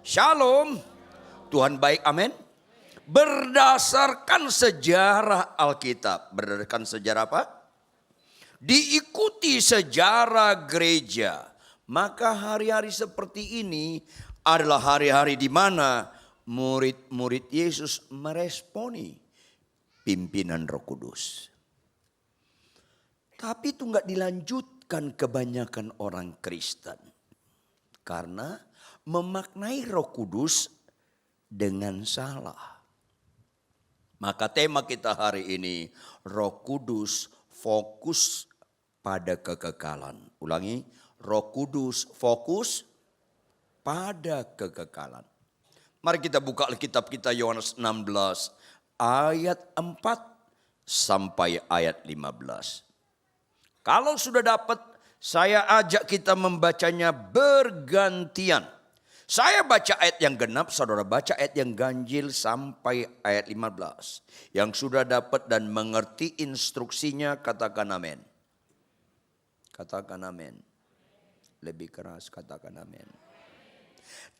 Shalom. Tuhan baik, amin. Berdasarkan sejarah Alkitab. Berdasarkan sejarah apa? Diikuti sejarah gereja. Maka hari-hari seperti ini adalah hari-hari di mana murid-murid Yesus meresponi pimpinan Roh Kudus. Tapi itu enggak dilanjutkan kebanyakan orang Kristen. Karena memaknai Roh Kudus dengan salah. Maka tema kita hari ini, Roh Kudus fokus pada kekekalan. Ulangi, Roh Kudus fokus pada kekekalan. Mari kita buka Alkitab kita Yohanes 16 ayat 4 sampai ayat 15. Kalau sudah dapat, saya ajak kita membacanya bergantian. Saya baca ayat yang genap, saudara baca ayat yang ganjil sampai ayat 15. Yang sudah dapat dan mengerti instruksinya, katakan amin. Katakan amin. Lebih keras, katakan amin.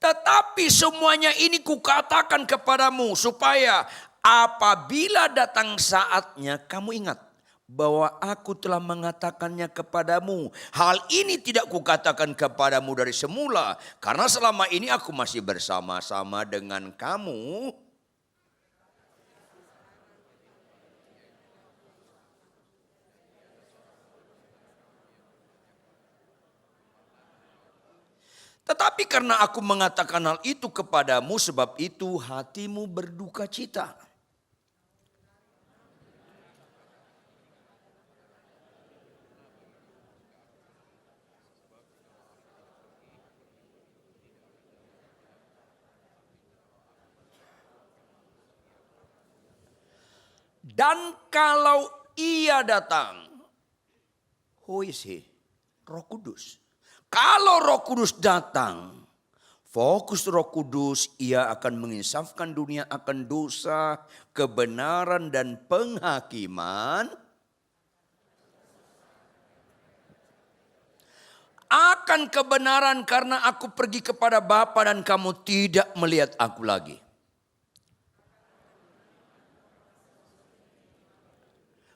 Tetapi semuanya ini kukatakan kepadamu supaya apabila datang saatnya kamu ingat bahwa aku telah mengatakannya kepadamu. Hal ini tidak kukatakan kepadamu dari semula. Karena selama ini aku masih bersama-sama dengan kamu. Tetapi karena aku mengatakan hal itu kepadamu, sebab itu hatimu berduka cita. Dan kalau ia datang, who is he? Roh Kudus. Kalau Roh Kudus datang, fokus Roh Kudus, ia akan menginsafkan dunia akan dosa, kebenaran dan penghakiman. Akan kebenaran karena aku pergi kepada Bapa dan kamu tidak melihat aku lagi.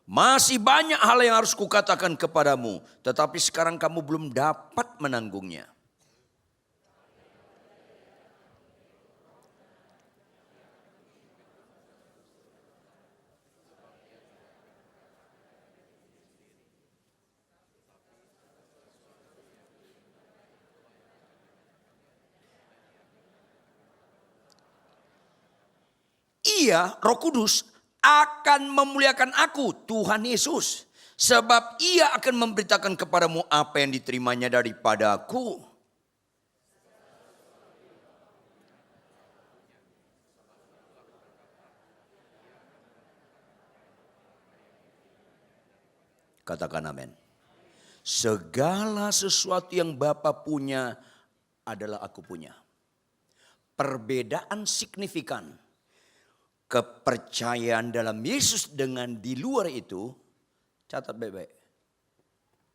Masih banyak hal yang harus kukatakan kepadamu, tetapi sekarang kamu belum dapat menanggungnya. Ia, Roh Kudus, akan memuliakan aku, Tuhan Yesus. Sebab ia akan memberitakan kepadamu apa yang diterimanya daripada aku. Katakan amin. Segala sesuatu yang Bapa punya adalah aku punya. Perbedaan signifikan. Kepercayaan dalam Yesus dengan di luar itu, catat baik-baik.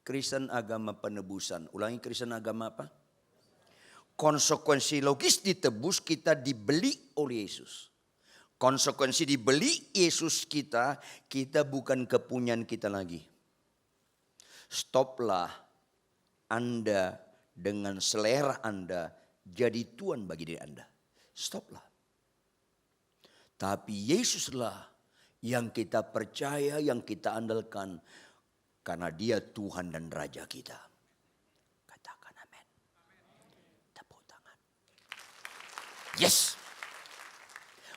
Kristen agama penebusan. Ulangi, Kristen agama apa? Konsekuensi logis ditebus, kita dibeli oleh Yesus. Konsekuensi dibeli Yesus kita bukan kepunyaan kita lagi. Stoplah Anda dengan selera Anda jadi Tuhan bagi diri Anda. Stoplah. Tapi Yesuslah yang kita percaya, yang kita andalkan. Karena dia Tuhan dan Raja kita. Katakan amin. Tepuk tangan. Yes.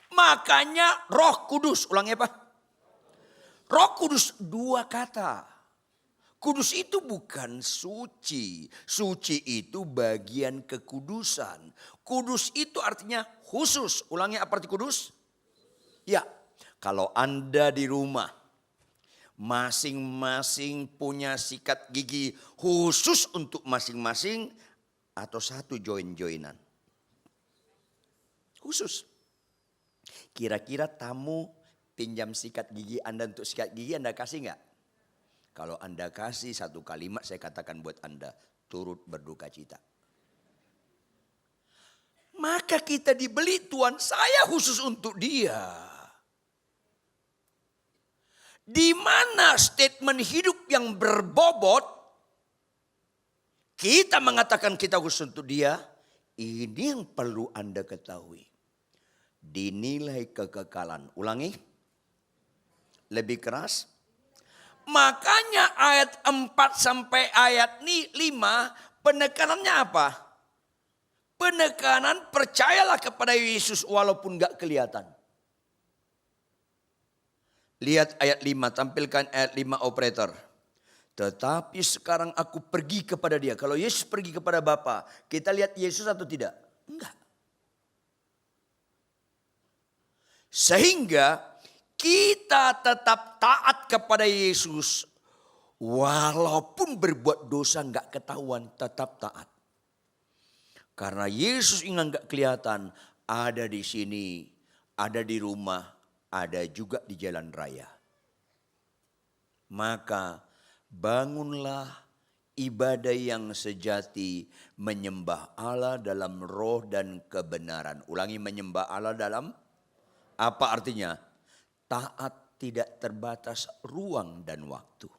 Makanya Roh Kudus, ulangi apa? Roh Kudus dua kata. Kudus itu bukan suci. Suci itu bagian kekudusan. Kudus itu artinya khusus. Ulangi, apa arti kudus? Ya, kalau Anda di rumah masing-masing punya sikat gigi khusus untuk masing-masing atau satu join-joinan. Khusus. Kira-kira tamu pinjam sikat gigi Anda untuk sikat gigi, Anda kasih enggak? Kalau Anda kasih satu kalimat, saya katakan buat Anda, turut berduka cita. Maka Maka kita dibeli, Tuhan saya khusus untuk dia. Di mana statement hidup yang berbobot, kita mengatakan kita khusus untuk dia. Ini yang perlu Anda ketahui. Dinilai kekekalan. Ulangi. Lebih keras. Makanya ayat 4 sampai ayat 5 penekanannya apa? Penekanan percayalah kepada Yesus walaupun gak kelihatan. Lihat ayat 5, tampilkan ayat 5 operator. Tetapi sekarang aku pergi kepada dia. Kalau Yesus pergi kepada Bapa, kita lihat Yesus atau tidak? Enggak. Sehingga kita tetap taat kepada Yesus. Walaupun berbuat dosa enggak ketahuan, tetap taat. Karena Yesus ingat enggak kelihatan, ada di sini, ada di rumah, ada juga di jalan raya. Maka bangunlah ibadah yang sejati, menyembah Allah dalam roh dan kebenaran. Ulangi, menyembah Allah dalam apa artinya? Taat tidak terbatas ruang dan waktu.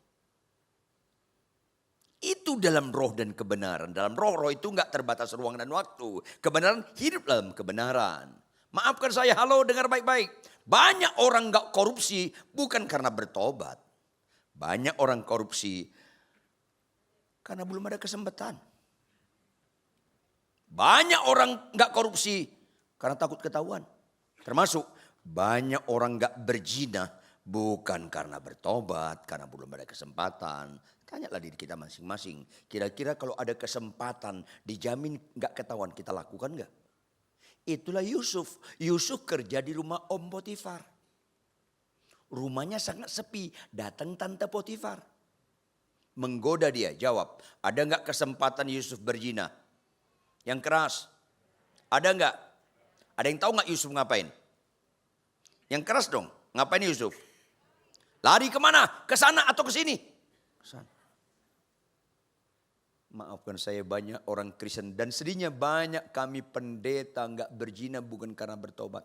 Itu dalam roh dan kebenaran. Dalam roh itu enggak terbatas ruang dan waktu. Kebenaran, hidup dalam kebenaran. Maafkan saya, halo dengar baik-baik. Banyak orang enggak korupsi bukan karena bertobat. Banyak orang korupsi karena belum ada kesempatan. Banyak orang enggak korupsi karena takut ketahuan. Termasuk banyak orang enggak berzina bukan karena bertobat, karena belum ada kesempatan. Tanyalah diri kita masing-masing. Kira-kira kalau ada kesempatan dijamin enggak ketahuan, kita lakukan enggak? Itulah Yusuf. Yusuf kerja di rumah Om Potifar. Rumahnya sangat sepi. Datang Tante Potifar. Menggoda dia. Jawab. Ada enggak kesempatan Yusuf berzina? Yang keras. Ada enggak? Ada yang tahu enggak Yusuf ngapain? Yang keras dong. Ngapain Yusuf? Lari kemana? Ke sana atau ke sini? Ke sana. Maafkan saya, banyak orang Kristen dan sedihnya banyak kami pendeta enggak berzina bukan karena bertobat.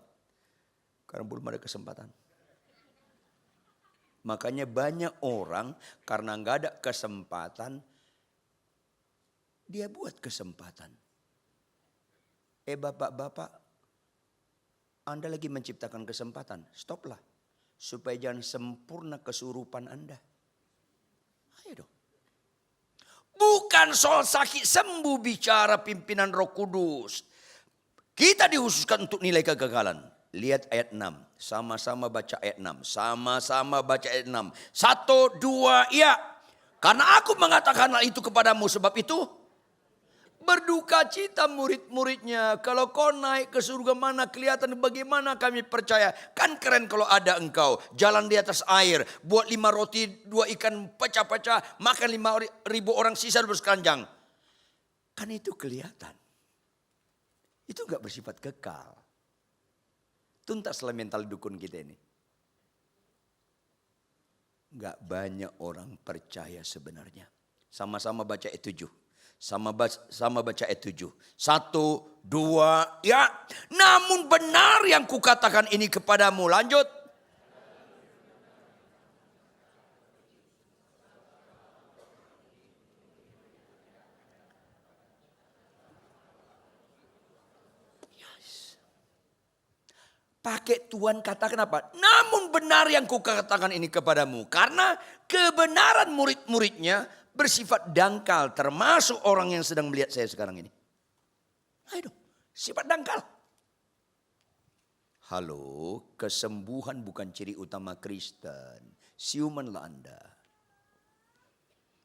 Karena belum ada kesempatan. Makanya banyak orang karena enggak ada kesempatan, dia buat kesempatan. Bapak-bapak, Anda lagi menciptakan kesempatan, stoplah. Supaya jangan sempurna kesurupan Anda. Ayo dong. Bukan soal sakit sembuh bicara pimpinan Roh Kudus. Kita dikhususkan untuk nilai kegagalan. Lihat ayat 6. Sama-sama baca ayat 6. Sama-sama baca ayat 6. 1, 2, iya. Karena aku mengatakan hal itu kepadamu, sebab itu berduka cita murid-muridnya. Kalau kau naik ke surga mana kelihatan bagaimana kami percaya. Kan keren kalau ada engkau jalan di atas air. Buat 5 roti 2 ikan pecah-pecah. Makan 5.000 orang sisa bersekanjang. Kan itu kelihatan. Itu gak bersifat kekal. Tuntaslah mental dukun kita ini. Gak banyak orang percaya sebenarnya. Sama-sama baca ayat 7. Sama baca ayat 7. 1, 2, ya. Namun benar yang kukatakan ini kepadamu. Lanjut. Yes. Pakai Tuhan katakan apa? Namun benar yang kukatakan ini kepadamu. Karena kebenaran murid-muridnya bersifat dangkal, termasuk orang yang sedang melihat saya sekarang ini. Ayo dong, sifat dangkal. Halo, kesembuhan bukan ciri utama Kristen. Siumanlah Anda.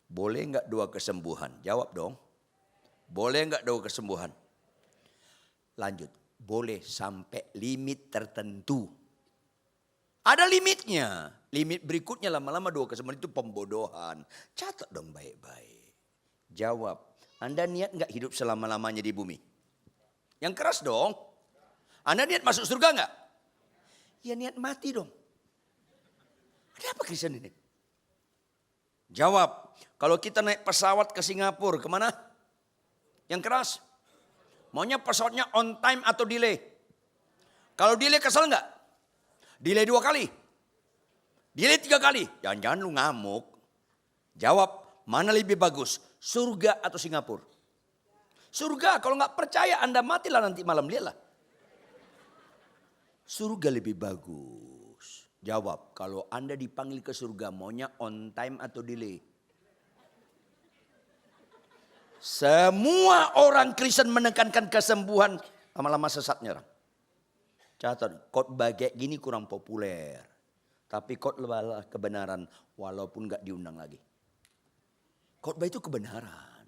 Boleh enggak doa kesembuhan? Jawab dong. Boleh enggak doa kesembuhan? Lanjut, boleh sampai limit tertentu. Ada limitnya. Limit berikutnya lama-lama doa kesembuhan itu pembodohan. Catat dong baik-baik. Jawab. Anda niat enggak hidup selama-lamanya di bumi? Yang keras dong. Anda niat masuk surga enggak? Ya niat mati dong. Ada apa Kristen ini? Jawab. Kalau kita naik pesawat ke Singapura, kemana? Yang keras? Maunya pesawatnya on time atau delay? Kalau delay kesel nggak? Delay 2 kali? Delay 3 kali? Jangan-jangan lu ngamuk. Jawab, mana lebih bagus? Surga atau Singapura? Surga, kalau nggak percaya Anda matilah nanti malam, lihatlah. Surga lebih bagus. Jawab, kalau Anda dipanggil ke surga maunya on time atau delay? Semua orang Kristen menekankan kesembuhan, lama-lama sesatnya orang. Catat, khotbah kayak gini kurang populer. Tapi khotbah kebenaran walaupun gak diundang lagi. Khotbah itu kebenaran.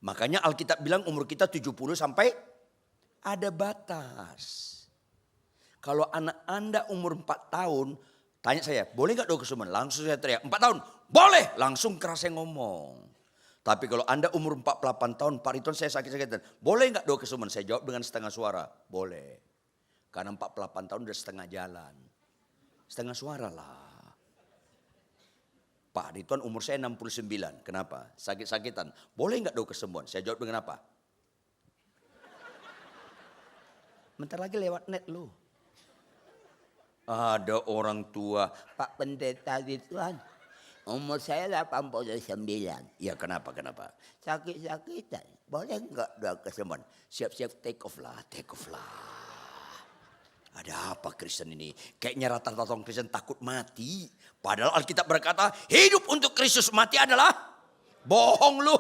Makanya Alkitab bilang umur kita 70 sampai ada batas. Kalau anak Anda umur 4 tahun, tanya saya, boleh gak doa kesembuhan? Langsung saya teriak, 4 tahun, boleh. Langsung keras saya ngomong. Tapi kalau Anda umur 48 tahun, Pak Ridwan saya sakit-sakitan. Boleh nggak doa kesembuhan? Saya jawab dengan setengah suara. Boleh. Karena 48 tahun udah setengah jalan. Setengah suara lah. Pak Ridwan umur saya 69. Kenapa? Sakit-sakitan. Boleh nggak doa kesembuhan? Saya jawab dengan apa? Bentar lagi lewat net lu. Ada orang tua. Pak Pendeta Ridwan. Umur saya 89. Ya kenapa? Sakit-sakitan. Boleh enggak doa kesembuhan? Siap-siap take off lah. Ada apa Kristen ini? Kayaknya rata-rata orang Kristen takut mati. Padahal Alkitab berkata hidup untuk Kristus, mati adalah bohong lu.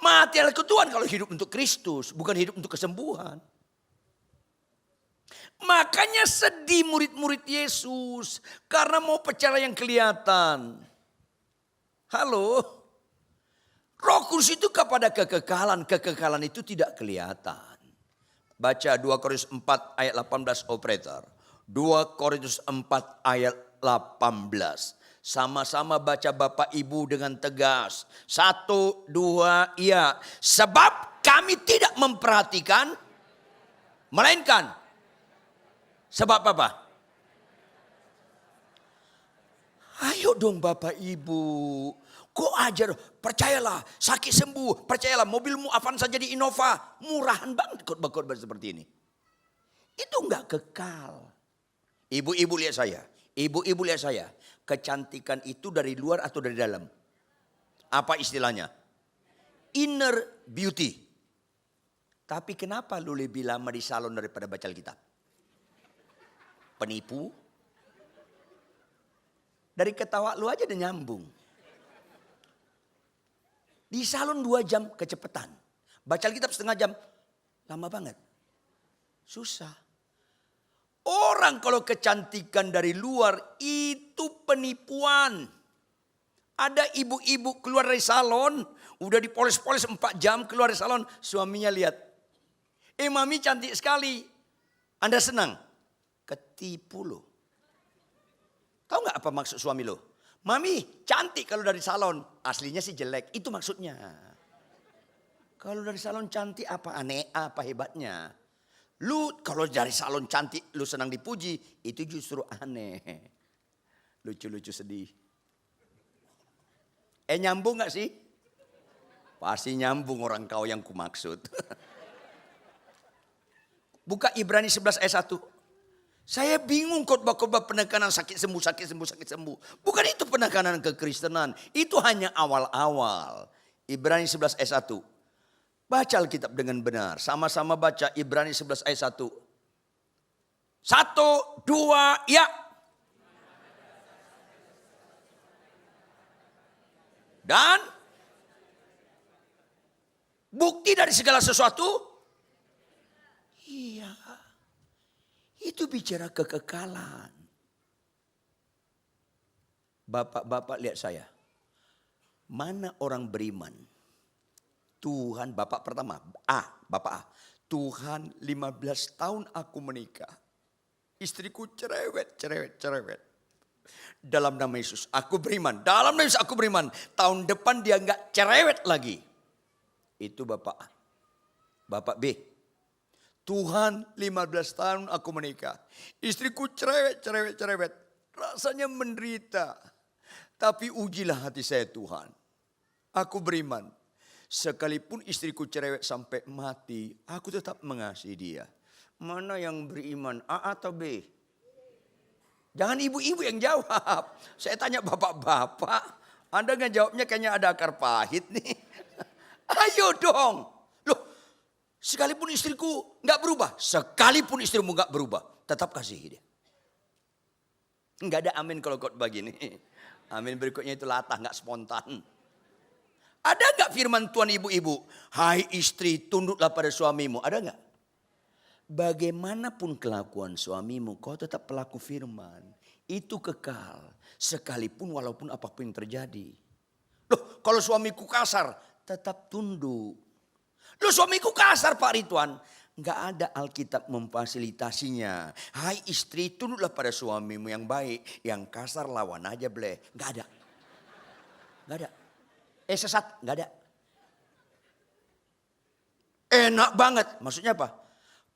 Mati adalah Tuhan kalau hidup untuk Kristus. Bukan hidup untuk kesembuhan. Makanya sedih murid-murid Yesus. Karena mau percaya yang kelihatan. Halo. Roh Kudus itu kepada kekekalan. Kekekalan itu tidak kelihatan. Baca 2 Korintus 4 ayat 18 operator. 2 Korintus 4 ayat 18. Sama-sama baca Bapak Ibu dengan tegas. 1, 2, iya. Sebab kami tidak memperhatikan. Melainkan. Sebab apa? Ayo dong Bapak Ibu. Kok ajar, percayalah sakit sembuh. Percayalah mobilmu Avanza jadi Innova. Murahan banget khotbah-khotbah seperti ini. Itu enggak kekal. Ibu-ibu lihat saya. Ibu-ibu lihat saya. Kecantikan itu dari luar atau dari dalam? Apa istilahnya? Inner beauty. Tapi kenapa lu lebih lama di salon daripada baca Alkitab? Penipu. Dari ketawa lu aja udah nyambung. Di salon 2 jam kecepatan. Baca Alkitab setengah jam. Lama banget. Susah. Orang kalau kecantikan dari luar itu penipuan. Ada ibu-ibu keluar dari salon. Udah dipoles-poles 4 jam keluar dari salon. Suaminya lihat. Mami cantik sekali. Anda senang? Ketipu lo. Tahu nggak apa maksud suami lo? Mami cantik kalau dari salon. Aslinya sih jelek. Itu maksudnya. Kalau dari salon cantik apa aneh, apa hebatnya? Lu kalau dari salon cantik lu senang dipuji. Itu justru aneh. Lucu-lucu sedih. Nyambung gak sih? Pasti nyambung orang kau yang kumaksud. Buka Ibrani 11 ayat 1. Saya bingung khotbah-khotbah penekanan sakit sembuh. Bukan itu penekanan kekristenan. Itu hanya awal-awal. Ibrani 11 ayat 1. Baca Alkitab dengan benar. Sama-sama baca Ibrani 11 ayat 1. 1, 2, ya. Dan bukti dari segala sesuatu. Iya. Itu bicara kekekalan. Bapak-bapak lihat saya. Mana orang beriman? Tuhan, bapak pertama. Bapak A. Tuhan 15 tahun aku menikah. Istriku cerewet. Dalam nama Yesus aku beriman. Dalam nama Yesus aku beriman. Tahun depan dia enggak cerewet lagi. Itu bapak A. Bapak B. Tuhan 15 tahun aku menikah. Istriku cerewet. Rasanya menderita. Tapi ujilah hati saya Tuhan. Aku beriman. Sekalipun istriku cerewet sampai mati, aku tetap mengasihi dia. Mana yang beriman, A atau B? Jangan ibu-ibu yang jawab. Saya tanya bapak-bapak. Anda nggak jawabnya kayaknya ada akar pahit nih. Ayo dong. Loh, sekalipun istriku nggak berubah. Sekalipun istrimu nggak berubah. Tetap kasihi dia. Nggak ada amin kalau khotbah gini. Amin berikutnya itu latah, nggak spontan. Ada nggak firman Tuhan ibu-ibu? Hai istri, tunduklah pada suamimu. Ada nggak? Bagaimanapun kelakuan suamimu, kau tetap pelaku firman. Itu kekal. Sekalipun walaupun apapun yang terjadi. Loh, kalau suamiku kasar, tetap tunduk. Loh, suamiku kasar Pak Ridwan. Nggak ada Alkitab memfasilitasinya. Hai istri, tunduklah pada suamimu yang baik. Yang kasar lawan aja boleh. Nggak ada. Nggak ada. Sesat, nggak ada. Enak banget, maksudnya apa?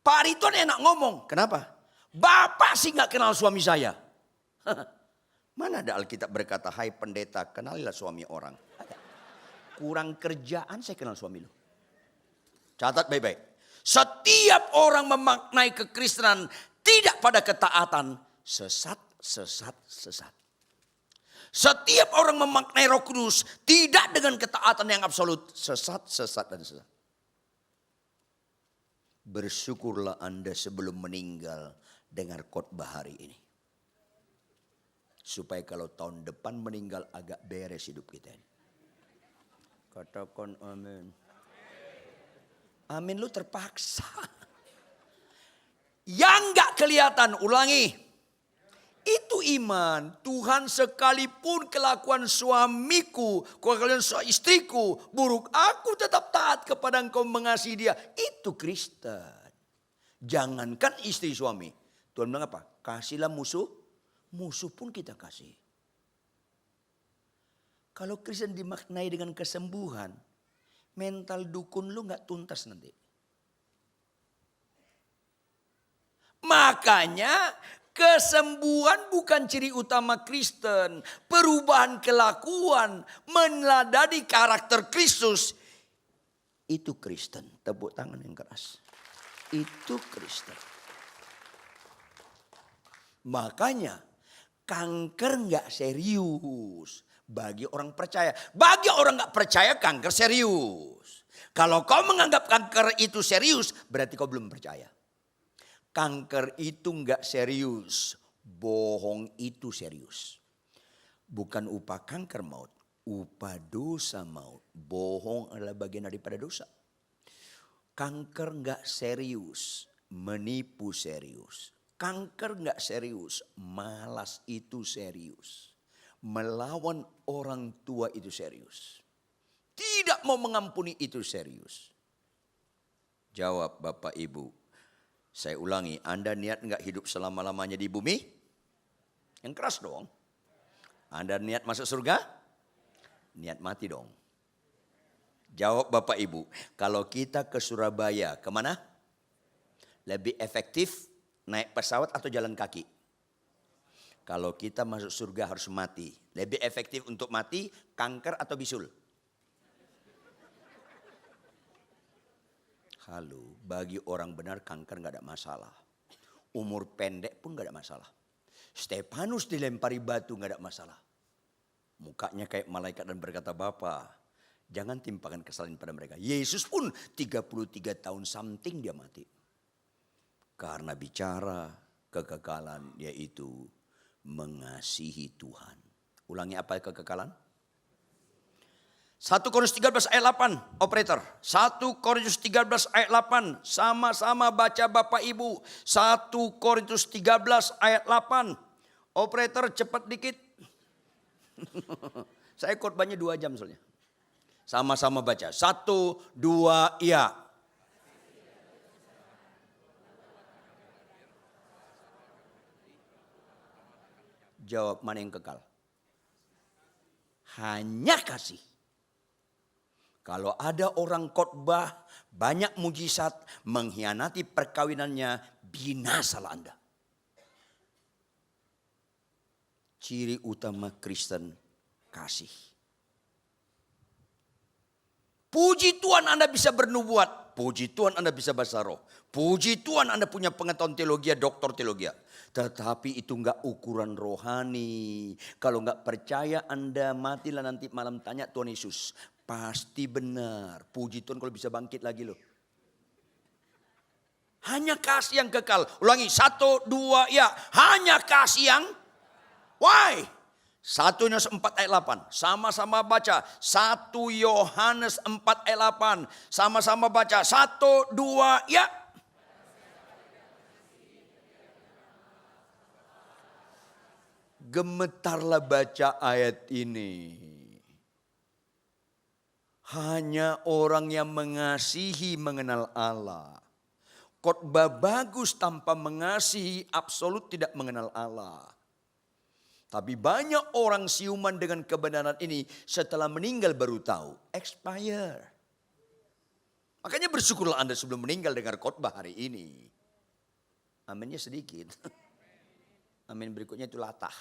Pak Ridwan enak ngomong, kenapa? Bapak sih nggak kenal suami saya. Mana ada Alkitab berkata, hai pendeta kenalilah suami orang. Ada. Kurang kerjaan saya kenal suami lu. Catat baik-baik. Setiap orang memaknai kekristenan tidak pada ketaatan, sesat, sesat, sesat. Setiap orang memaknai Roh Kudus tidak dengan ketaatan yang absolut. Sesat, sesat, dan sesat. Bersyukurlah Anda sebelum meninggal dengar khotbah hari ini. Supaya kalau tahun depan meninggal agak beres hidup kita ini. Katakan amin. Amin lu terpaksa. Yang gak kelihatan, ulangi. Itu iman. Tuhan sekalipun kelakuan suamiku, kelakuan istriku buruk, aku tetap taat kepada engkau mengasihi dia. Itu Kristen. Jangankan istri suami. Tuhan bilang apa? Kasihlah musuh, musuh pun kita kasih. Kalau Kristen dimaknai dengan kesembuhan, mental dukun lu gak tuntas nanti. Makanya kesembuhan bukan ciri utama Kristen. Perubahan kelakuan, meneladani karakter Kristus. Itu Kristen. Tepuk tangan yang keras. Itu Kristen. Makanya kanker gak serius bagi orang percaya. Bagi orang gak percaya kanker serius. Kalau kau menganggap kanker itu serius, berarti kau belum percaya. Kanker itu enggak serius, bohong itu serius. Bukan upah kanker maut, upah dosa maut. Bohong adalah bagian daripada dosa. Kanker enggak serius, menipu serius. Kanker enggak serius, malas itu serius. Melawan orang tua itu serius. Tidak mau mengampuni itu serius. Jawab Bapak Ibu. Saya ulangi, Anda niat enggak hidup selama-lamanya di bumi? Yang keras dong. Anda niat masuk surga? Niat mati dong. Jawab Bapak Ibu, kalau kita ke Surabaya, kemana? Lebih efektif naik pesawat atau jalan kaki? Kalau kita masuk surga harus mati. Lebih efektif untuk mati, kanker atau bisul? Halo, bagi orang benar kanker gak ada masalah. Umur pendek pun gak ada masalah. Stefanus dilempari batu gak ada masalah. Mukanya kayak malaikat dan berkata, Bapa, jangan timpakan kesalahan pada mereka. Yesus pun 33 tahun something dia mati. Karena bicara kekekalan yaitu mengasihi Tuhan. Ulangi apa kekekalan? 1 Korintus 13 ayat 8, operator. 1 Korintus 13 ayat 8, sama-sama baca Bapak Ibu. 1 Korintus 13 ayat 8, operator cepat dikit. Saya khotbahnya 2 jam soalnya. Sama-sama baca, 1, 2, iya. Jawab mana yang kekal? Hanya kasih. Kalau ada orang khotbah banyak mujizat mengkhianati perkawinannya, binasalah Anda. Ciri utama Kristen kasih. Puji Tuhan Anda bisa bernubuat. Puji Tuhan Anda bisa bahasa roh. Puji Tuhan Anda punya pengetahuan teologi, doktor teologi. Tetapi itu enggak ukuran rohani. Kalau enggak percaya Anda matilah nanti malam tanya Tuhan Yesus. Pasti benar. Puji Tuhan kalau bisa bangkit lagi loh. Hanya kasih yang kekal. Ulangi, 1, 2, ya. Hanya kasih yang. Why? 1 Yohanes 4 ayat 8. Sama-sama baca. 1 Yohanes 4 ayat 8. Sama-sama baca. 1, 2, ya. Gemetarlah baca ayat ini. Hanya orang yang mengasihi mengenal Allah. Khotbah bagus tanpa mengasihi absolut tidak mengenal Allah. Tapi banyak orang siuman dengan kebenaran ini setelah meninggal baru tahu. Expire. Makanya bersyukurlah Anda sebelum meninggal dengar khotbah hari ini. Aminnya sedikit. Amin berikutnya itu latah.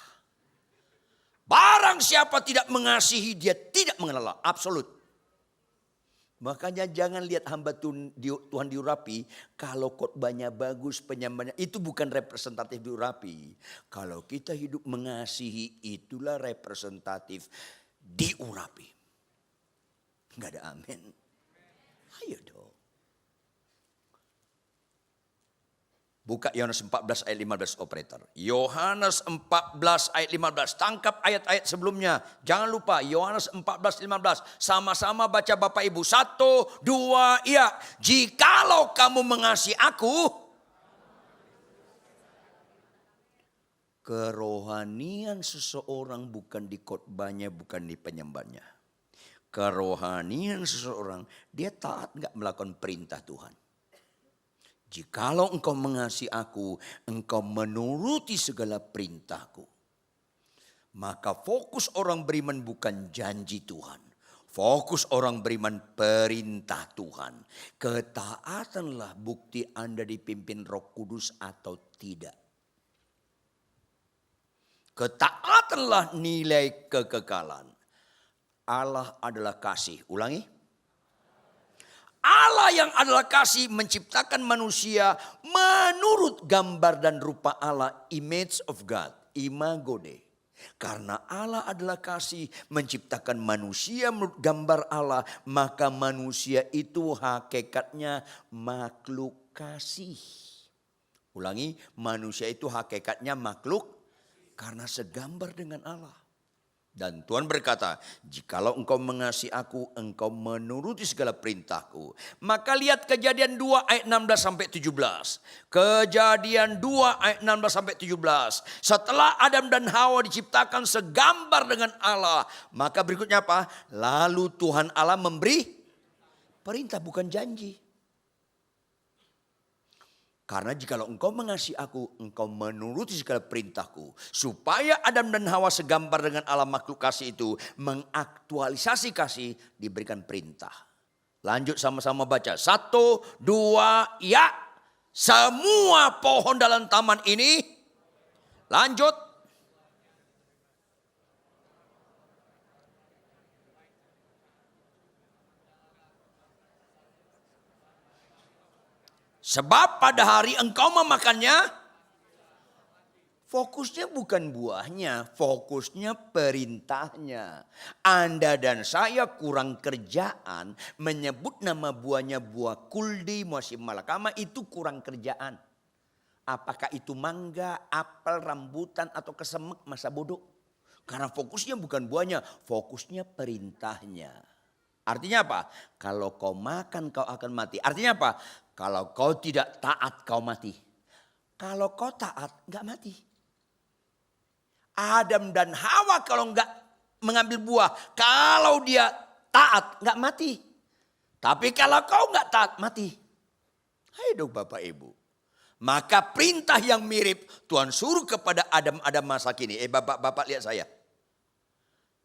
Barang siapa tidak mengasihi dia tidak mengenal Allah. Absolut. Makanya jangan lihat hamba Tuhan diurapi. Kalau khotbahnya bagus, penyampaiannya itu bukan representatif diurapi. Kalau kita hidup mengasihi itulah representatif diurapi. Enggak ada amin. Ayo dong. Buka Yohanes 14 ayat 15 operator. Yohanes 14 ayat 15. Tangkap ayat-ayat sebelumnya. Jangan lupa Yohanes 14 15. Sama-sama baca Bapak Ibu. 1, 2, iya. Jikalau kamu mengasihi aku. Kerohanian seseorang bukan di khotbahnya, bukan di penyembahnya. Kerohanian seseorang dia taat enggak melakukan perintah Tuhan. Jikalau engkau mengasihi aku, engkau menuruti segala perintahku. Maka fokus orang beriman bukan janji Tuhan. Fokus orang beriman perintah Tuhan. Ketaatanlah bukti Anda dipimpin Roh Kudus atau tidak. Ketaatanlah nilai kekekalan. Allah adalah kasih. Ulangi. Allah yang adalah kasih menciptakan manusia menurut gambar dan rupa Allah, image of God, imago Dei. Karena Allah adalah kasih menciptakan manusia menurut gambar Allah, maka manusia itu hakikatnya makhluk kasih. Ulangi, manusia itu hakikatnya makhluk karena segambar dengan Allah. Dan Tuhan berkata, jikalau engkau mengasihi aku, engkau menuruti segala perintahku. Maka lihat Kejadian 2 ayat 16 sampai 17. Kejadian 2 ayat 16 sampai 17. Setelah Adam dan Hawa diciptakan segambar dengan Allah. Maka berikutnya apa? Lalu Tuhan Allah memberi perintah bukan janji. Karena jikalau engkau mengasihi aku, engkau menuruti segala perintahku. Supaya Adam dan Hawa segambar dengan Allah makhluk kasih itu. Mengaktualisasi kasih diberikan perintah. Lanjut sama-sama baca. 1, 2, ya. Semua pohon dalam taman ini. Lanjut. Sebab pada hari engkau memakannya, fokusnya bukan buahnya, fokusnya perintahnya. Anda dan saya kurang kerjaan menyebut nama buahnya buah kuldi, muasim malakama, itu kurang kerjaan. Apakah itu mangga, apel, rambutan atau kesemek, masa bodoh. Karena fokusnya bukan buahnya, fokusnya perintahnya. Artinya apa? Kalau kau makan kau akan mati. Artinya apa? Kalau kau tidak taat kau mati. Kalau kau taat enggak mati. Adam dan Hawa kalau enggak mengambil buah. Kalau dia taat enggak mati. Tapi kalau kau enggak taat mati. Hai dong Bapak Ibu. Maka perintah yang mirip Tuhan suruh kepada Adam masa kini. Bapak lihat saya.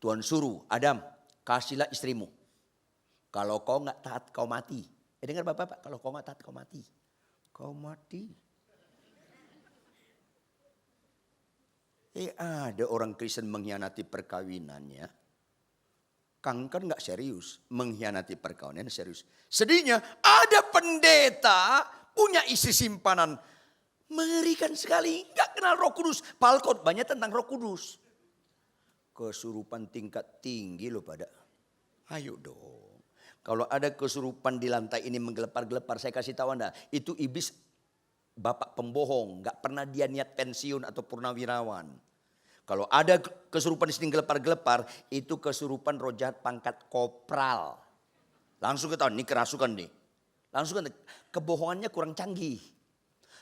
Tuhan suruh Adam kasihlah istrimu. Kalau kau enggak taat kau mati. Dengar Bapak, kalau kau enggak taat kau mati. Kau mati. Ada orang Kristen mengkhianati perkawinannya. Kanker nggak serius, mengkhianati perkawinan serius. Sedihnya ada pendeta punya isi simpanan. Mengerikan sekali, nggak kenal Roh Kudus. Padahal khotbahnya tentang Roh Kudus. Kesurupan tingkat tinggi loh pada. Ayo dong. Kalau ada kesurupan di lantai ini menggelepar-gelepar, saya kasih tahu Anda, itu iblis bapak pembohong, nggak pernah dia niat pensiun atau purnawirawan. Kalau ada kesurupan di sini gelepar-gelepar, itu kesurupan roh jahat pangkat kopral. Langsung ketahuan, ini kerasukan nih. Langsung ketahuan, kebohongannya kurang canggih.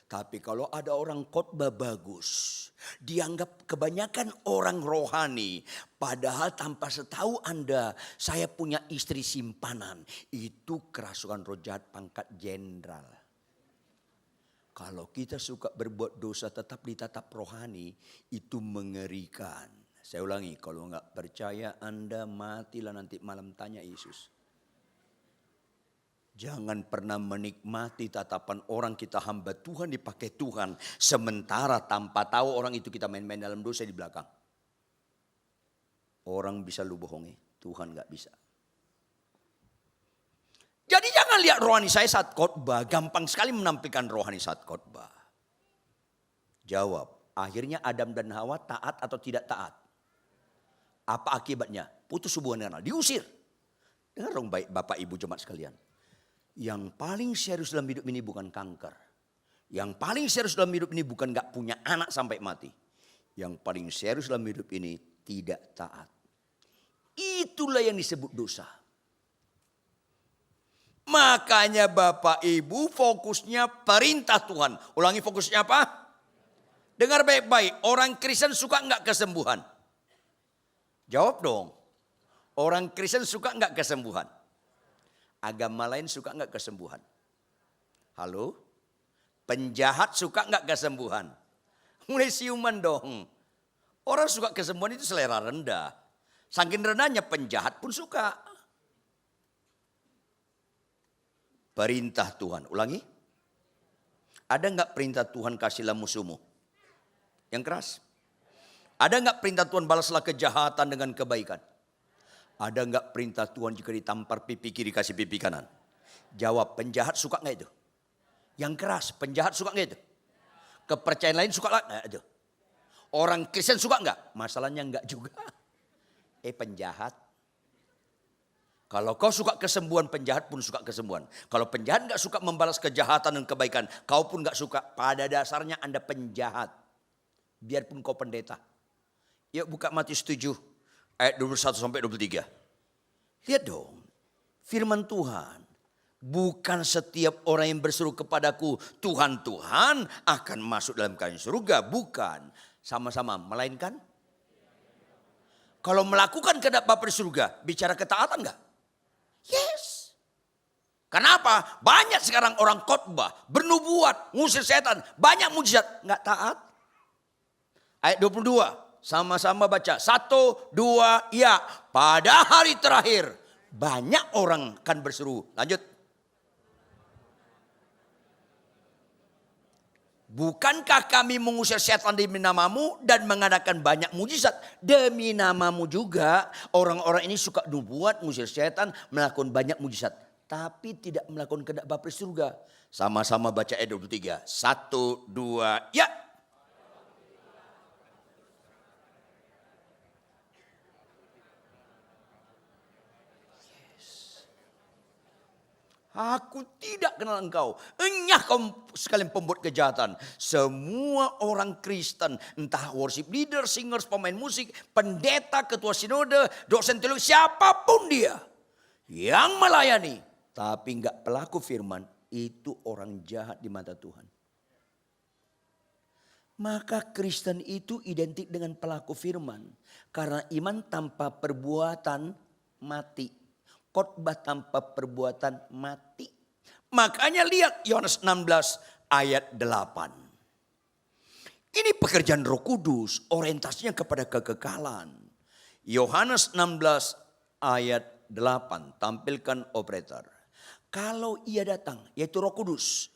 Tapi kalau ada orang khotbah bagus, dianggap kebanyakan orang rohani. Padahal tanpa setahu Anda, saya punya istri simpanan. Itu kerasukan roh jahat pangkat jenderal. Kalau kita suka berbuat dosa tetap ditatap rohani, itu mengerikan. Saya ulangi, kalau nggak percaya Anda matilah nanti malam tanya Yesus. Jangan pernah menikmati tatapan orang kita hamba Tuhan dipakai Tuhan. Sementara tanpa tahu orang itu kita main-main dalam dosa di belakang. Orang bisa lu bohongi, Tuhan nggak bisa. Jadi jangan lihat rohani saya saat khotbah. Gampang sekali menampilkan rohani saat khotbah. Jawab, akhirnya Adam dan Hawa taat atau tidak taat? Apa akibatnya? Putus hubungan dengan Allah, diusir. Dengar dong baik Bapak Ibu jemaat sekalian. Yang paling serius dalam hidup ini bukan kanker. Yang paling serius dalam hidup ini bukan gak punya anak sampai mati. Yang paling serius dalam hidup ini tidak taat. Itulah yang disebut dosa. Makanya Bapak Ibu fokusnya perintah Tuhan. Ulangi, fokusnya apa? Dengar baik-baik, orang Kristen suka enggak kesembuhan? Jawab dong. Orang Kristen suka enggak kesembuhan? Agama lain suka enggak kesembuhan? Halo? Penjahat suka enggak kesembuhan? Mulai siuman dong. Orang suka kesembuhan itu selera rendah. Saking rendahnya penjahat pun suka. Perintah Tuhan. Ulangi. Ada enggak perintah Tuhan kasihlah musuhmu? Yang keras. Ada enggak perintah Tuhan balaslah kejahatan dengan kebaikan? Ada enggak perintah Tuhan jika ditampar pipi kiri kasih pipi kanan? Jawab, penjahat suka enggak itu? Yang keras, penjahat suka enggak itu? Kepercayaan lain suka enggak itu? Orang Kristen suka enggak? Masalahnya enggak juga. Penjahat. Kalau kau suka kesembuhan, penjahat pun suka kesembuhan. Kalau penjahat enggak suka membalas kejahatan dan kebaikan, kau pun enggak suka. Pada dasarnya Anda penjahat. Biarpun kau pendeta. Yuk buka Matius 7 ayat 21 sampai 23. Lihat dong. Firman Tuhan. Bukan setiap orang yang berseru kepadaku Tuhan, Tuhan akan masuk dalam kerajaan surga. Bukan. Sama-sama. Melainkan. Kalau melakukan kehendak Bapa di surga. Bicara ketaatan enggak? Yes. Kenapa? Banyak sekarang orang khotbah, bernubuat, ngusir setan, banyak mujizat, enggak taat. Ayat 22, sama-sama baca. 1, 2, ya. Pada hari terakhir, banyak orang akan berseru. Lanjut. Bukankah kami mengusir setan demi namamu dan mengadakan banyak mujizat demi namamu juga? Orang-orang ini suka nubuat, mengusir setan, melakukan banyak mujizat. Tapi tidak melakukan kehendak Bapa di surga. Sama-sama baca ayat 23. 1, 2, ya. Aku tidak kenal engkau. Enyah kau sekalian pembuat kejahatan. Semua orang Kristen, entah worship leader, singers, pemain musik, pendeta, ketua sinode, dosen teologi, siapapun dia yang melayani tapi enggak pelaku firman, itu orang jahat di mata Tuhan. Maka Kristen itu identik dengan pelaku firman. Karena iman tanpa perbuatan mati. Khotbah tanpa perbuatan mati. Makanya lihat Yohanes 16 ayat 8. Ini pekerjaan Roh Kudus, orientasinya kepada kekekalan. Yohanes 16 ayat 8, tampilkan operator. Kalau ia datang, yaitu Roh Kudus,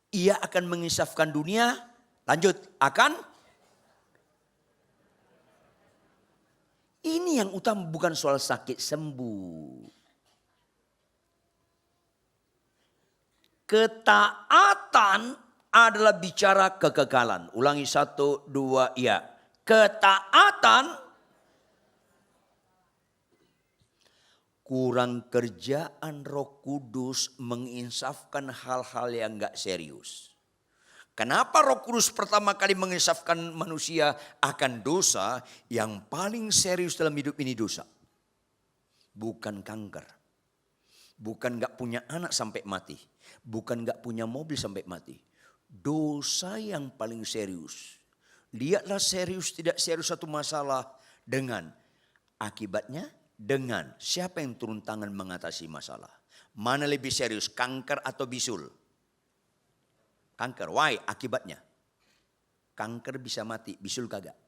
ia akan menginsafkan dunia, lanjut, akan Ini yang utama, bukan soal sakit sembuh. Ketaatan adalah bicara kekekalan. Ulangi 1, 2, ya. Ketaatan, kurang kerjaan Roh Kudus menginsafkan hal-hal yang enggak serius. Kenapa Roh Kudus pertama kali menginsafkan manusia akan dosa? Yang paling serius dalam hidup ini dosa. Bukan kanker. Bukan enggak punya anak sampai mati. Bukan enggak punya mobil sampai mati. Dosa yang paling serius. Lihatlah serius tidak serius satu masalah dengan akibatnya, dengan siapa yang turun tangan mengatasi masalah. Mana lebih serius, kanker atau bisul? Kanker, why? Akibatnya. Kanker bisa mati, bisul kagak.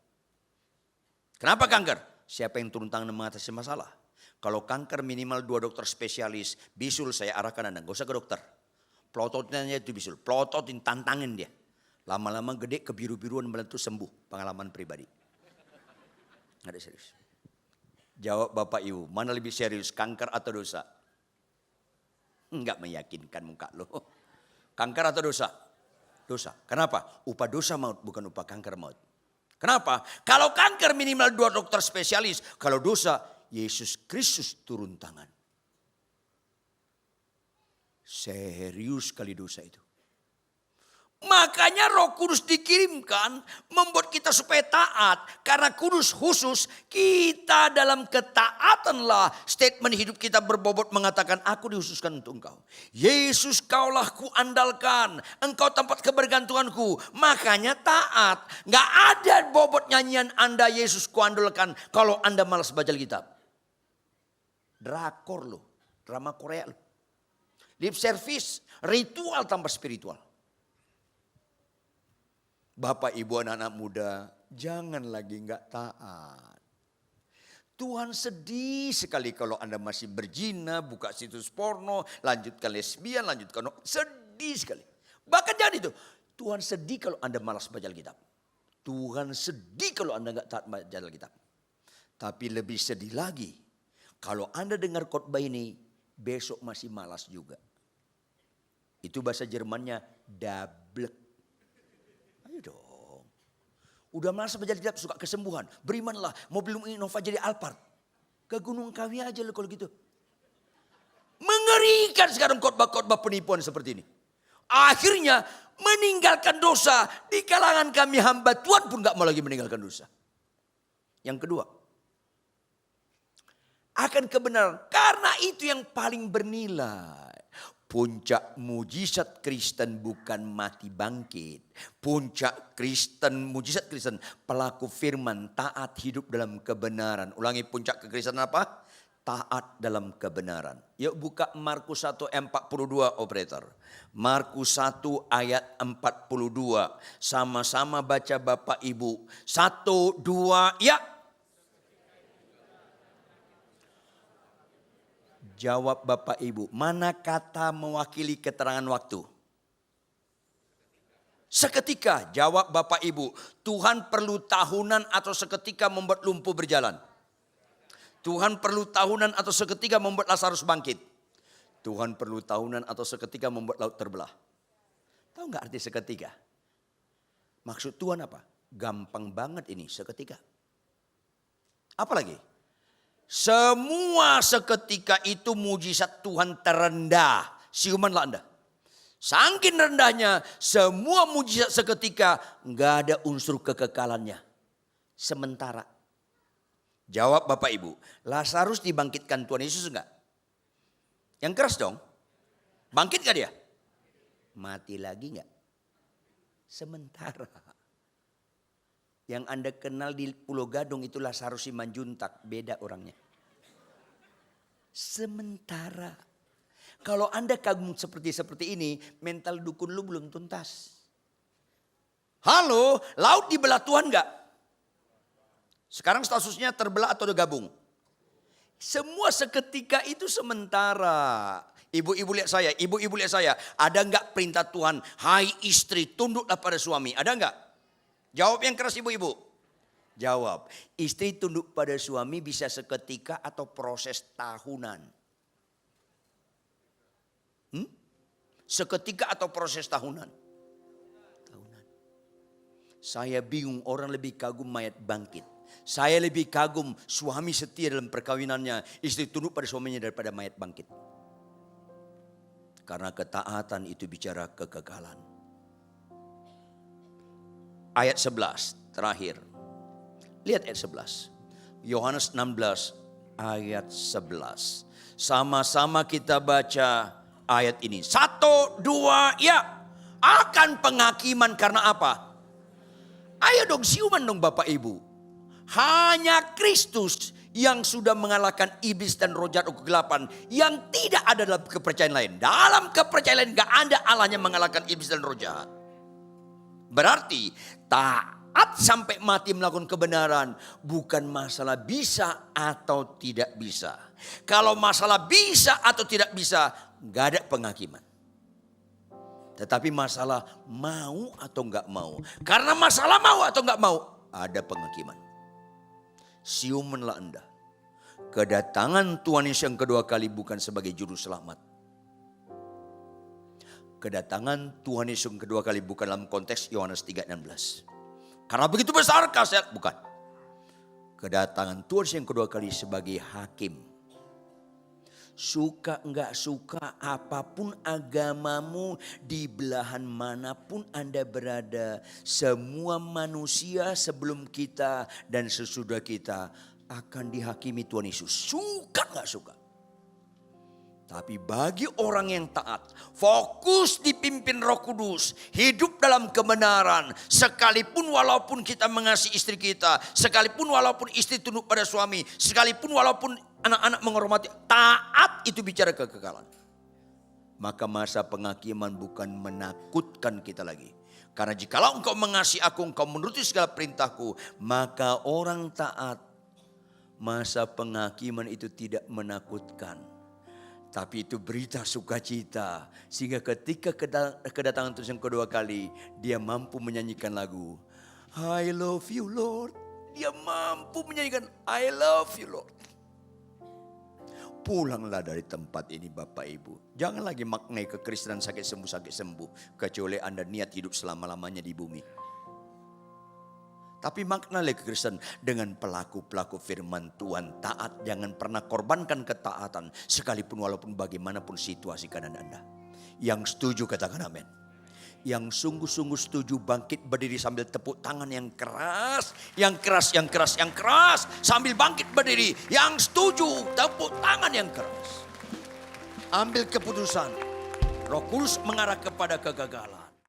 Kenapa kanker? Siapa yang turun tangan mengatasi masalah? Kalau kanker minimal 2 dokter spesialis, bisul saya arahkan Anda, gak usah ke dokter. Plototin aja itu bisul, plototin, tantangin dia. Lama-lama gede kebiru-biruan melentur sembuh, pengalaman pribadi. Gak ada serius. Jawab Bapak Ibu, mana lebih serius, kanker atau dosa? Enggak meyakinkan muka lo. Kanker atau dosa? Dosa. Kenapa? Upah dosa maut, bukan upah kanker maut. Kenapa? Kalau kanker minimal 2 dokter spesialis. Kalau dosa, Yesus Kristus turun tangan. Serius kali dosa itu. Makanya Roh Kudus dikirimkan membuat kita supaya taat. Karena kudus khusus, kita dalam ketaatanlah statement hidup kita berbobot mengatakan, aku dikhususkan untuk engkau. Yesus kaulah ku andalkan, engkau tempat kebergantunganku. Makanya taat. Gak ada bobot nyanyian Anda Yesus ku andalkan kalau Anda malas baca Alkitab. Drakor loh, drama Korea loh. Lip service, ritual tanpa spiritual. Bapak, Ibu, anak-anak muda, jangan lagi enggak taat. Tuhan sedih sekali kalau Anda masih berzina, buka situs porno, lanjutkan lesbian, lanjutkan, sedih sekali. Bahkan jangan itu, Tuhan sedih kalau Anda malas baca Alkitab. Tuhan sedih kalau Anda enggak taat baca Alkitab. Tapi lebih sedih lagi, kalau Anda dengar khotbah ini, besok masih malas juga. Itu bahasa Jermannya dablek. Dong. Udah malas baca Alkitab, suka kesembuhan. Berimanlah, mobil Innova jadi Alphard. Ke Gunung Kawi aja lo kalau gitu. Mengerikan sekarang khotbah-khotbah penipuan seperti ini. Akhirnya meninggalkan dosa. Di kalangan kami hamba Tuhan pun gak mau lagi meninggalkan dosa. Yang kedua, akan kebenaran. Karena itu yang paling bernilai. Puncak mujizat Kristen bukan mati bangkit. Puncak Kristen, mujizat Kristen, pelaku firman, taat hidup dalam kebenaran. Ulangi, puncak kekristenan apa? Taat dalam kebenaran. Yuk buka Markus 1 ayat 42 operator. Markus 1 ayat 42. Sama-sama baca Bapak Ibu. 1, 2, ya. Jawab Bapak Ibu, mana kata mewakili keterangan waktu? Seketika, jawab Bapak Ibu. Tuhan perlu tahunan atau seketika membuat lumpuh berjalan? Tuhan perlu tahunan atau seketika membuat Lazarus bangkit? Tuhan perlu tahunan atau seketika membuat laut terbelah? Tahu gak arti seketika? Maksud Tuhan apa? Gampang banget ini, seketika. Apalagi? Semua seketika itu mujizat Tuhan terendah. Siumanlah Anda. Saking rendahnya semua mujizat seketika gak ada unsur kekekalannya. Sementara. Jawab Bapak Ibu. Lazarus dibangkitkan Tuhan Yesus enggak? Yang keras dong. Bangkit gak dia? Mati lagi enggak? Sementara. Yang Anda kenal di Pulau Gadung itu Lazarus Simanjuntak. Beda orangnya. Sementara. Kalau Anda kagum seperti ini. Mental dukun lu belum tuntas. Halo, laut dibelah Tuhan enggak? Sekarang statusnya terbelah atau gabung? Semua seketika itu sementara. Ibu-ibu lihat saya, ibu-ibu lihat saya. Ada enggak perintah Tuhan? Hai istri, tunduklah pada suami. Ada enggak? Jawab yang keras ibu-ibu. Jawab, istri tunduk pada suami bisa seketika atau proses tahunan? Seketika atau proses tahunan? Tahunan. Saya bingung, orang lebih kagum mayat bangkit. Saya lebih kagum suami setia dalam perkawinannya, istri tunduk pada suaminya daripada mayat bangkit. Karena ketaatan itu bicara kekekalan. Ayat 11 terakhir. Lihat ayat 11. Yohanes 16 ayat 11. Sama-sama kita baca ayat ini. 1, 2, ya. Akan penghakiman karena apa? Ayo dong siuman dong Bapak Ibu. Hanya Kristus yang sudah mengalahkan iblis dan roh jahat kegelapan yang tidak ada dalam kepercayaan lain. Dalam kepercayaan lain gak ada Allahnya mengalahkan iblis dan roh jahat. Berarti taat sampai mati melakukan kebenaran bukan masalah bisa atau tidak bisa. Kalau masalah bisa atau tidak bisa, gak ada penghakiman. Tetapi masalah mau atau gak mau. Karena masalah mau atau gak mau, ada penghakiman. Siumanlah Anda. Kedatangan Tuhan Yesus yang kedua kali bukan sebagai juru selamat. Kedatangan Tuhan Yesus yang kedua kali bukan dalam konteks Yohanes 3:16. Karena begitu besar kasih, bukan. Kedatangan Tuhan Yesus yang kedua kali sebagai hakim. Suka enggak suka, apapun agamamu, di belahan manapun Anda berada, semua manusia sebelum kita dan sesudah kita akan dihakimi Tuhan Yesus. Suka enggak suka. Tapi bagi orang yang taat, fokus dipimpin Roh Kudus, hidup dalam kebenaran, sekalipun walaupun kita mengasihi istri kita, sekalipun walaupun istri tunduk pada suami, sekalipun walaupun anak-anak menghormati, taat itu bicara kekekalan. Maka masa penghakiman bukan menakutkan kita lagi. Karena jikalau engkau mengasihi aku, engkau menuruti segala perintahku, maka orang taat, masa penghakiman itu tidak menakutkan. Tapi itu berita sukacita. Sehingga ketika kedatangan Tuhan yang kedua kali, dia mampu menyanyikan lagu I love you Lord. Dia mampu menyanyikan I love you Lord. Pulanglah dari tempat ini Bapak Ibu. Jangan lagi maknai kekristenan sakit sembuh. Kecuali Anda niat hidup selama-lamanya di bumi. Tapi maknanya kekristenan dengan pelaku-pelaku firman Tuhan, taat, jangan pernah korbankan ketaatan sekalipun walaupun bagaimanapun situasi keadaan Anda. Yang setuju katakan amin. Yang sungguh-sungguh setuju bangkit berdiri sambil tepuk tangan yang keras, yang keras sambil bangkit berdiri. Yang setuju tepuk tangan yang keras. Ambil keputusan. Roh Kudus mengarah kepada kegagalan.